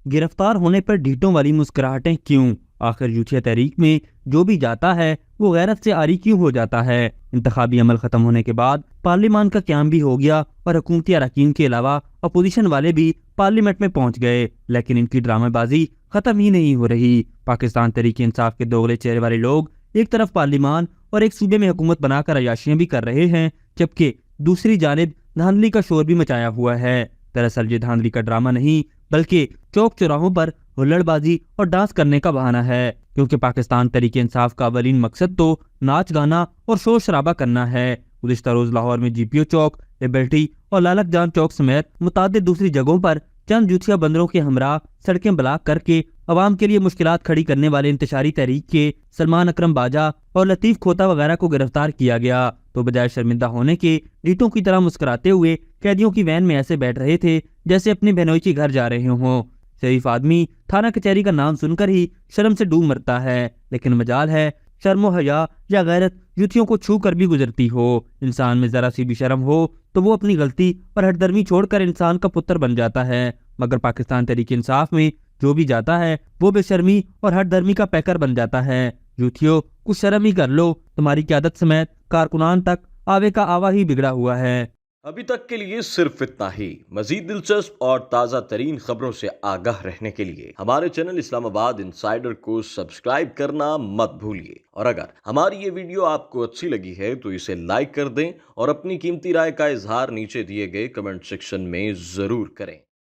گرفتار ہونے پر ڈھیٹوں والی مسکراہٹیں کیوں؟ آخر یوتھیا تحریک میں جو بھی جاتا ہے وہ غیرت سے عاری کیوں ہو جاتا ہے؟ انتخابی عمل ختم ہونے کے بعد پارلیمان کا قیام بھی ہو گیا اور حکومتی اراکین کے علاوہ اپوزیشن والے بھی پارلیمنٹ میں پہنچ گئے، لیکن ان کی ڈرامہ بازی ختم ہی نہیں ہو رہی۔ پاکستان تحریک انصاف کے دوغلے چہرے والے لوگ ایک طرف پارلیمان اور ایک صوبے میں حکومت بنا کر عیاشیاں بھی کر رہے ہیں، جبکہ دوسری جانب دھاندلی کا شور بھی مچایا ہوا ہے۔ دراصل یہ دھاندلی کا ڈرامہ نہیں بلکہ چوک چوراہوں پر ہلڑ بازی اور ڈانس کرنے کا بہانہ ہے، کیونکہ پاکستان تحریک انصاف کا اولین مقصد تو ناچ گانا اور شور شرابہ کرنا ہے۔ گزشتہ روز لاہور میں جی پی او چوک، لبرٹی اور لالک جان چوک سمیت متعدد دوسری جگہوں پر چند یوتھیا بندروں کے ہمراہ سڑکیں بلاک کر کے عوام کے لیے مشکلات کھڑی کرنے والے انتشاری تحریک کے سلمان اکرم باجا اور لطیف کھوتا وغیرہ کو گرفتار کیا گیا، تو بجائے شرمندہ ہونے کے ڈیٹوں کی طرح مسکراتے ہوئے قیدیوں کی وین میں ایسے بیٹھ رہے تھے جیسے اپنے بہنوئی کے گھر جا رہے ہوں۔ شریف آدمی تھانہ کچہری کا نام سن کر ہی شرم سے ڈوب مرتا ہے، لیکن مجال ہے شرم و حیا یا غیرت یوتھیوں کو چھو کر بھی گزرتی ہو۔ انسان میں ذرا سی بھی شرم ہو تو وہ اپنی غلطی اور ہٹ درمی چھوڑ کر انسان کا پتر بن جاتا ہے، مگر پاکستان تحریک انصاف میں جو بھی جاتا ہے وہ بے شرمی اور ہٹ درمی کا پیکر بن جاتا ہے۔ یوتھیو کچھ شرم ہی کر لو، تمہاری قیادت سمیت کارکنان تک آوے کا آوا ہی بگڑا ہوا ہے۔ ابھی تک کے لیے صرف اتنا ہی۔ مزید دلچسپ اور تازہ ترین خبروں سے آگاہ رہنے کے لیے ہمارے چینل اسلام آباد انسائیڈر کو سبسکرائب کرنا مت بھولیے، اور اگر ہماری یہ ویڈیو آپ کو اچھی لگی ہے تو اسے لائک کر دیں اور اپنی قیمتی رائے کا اظہار نیچے دیے گئے کمنٹ سیکشن میں ضرور کریں۔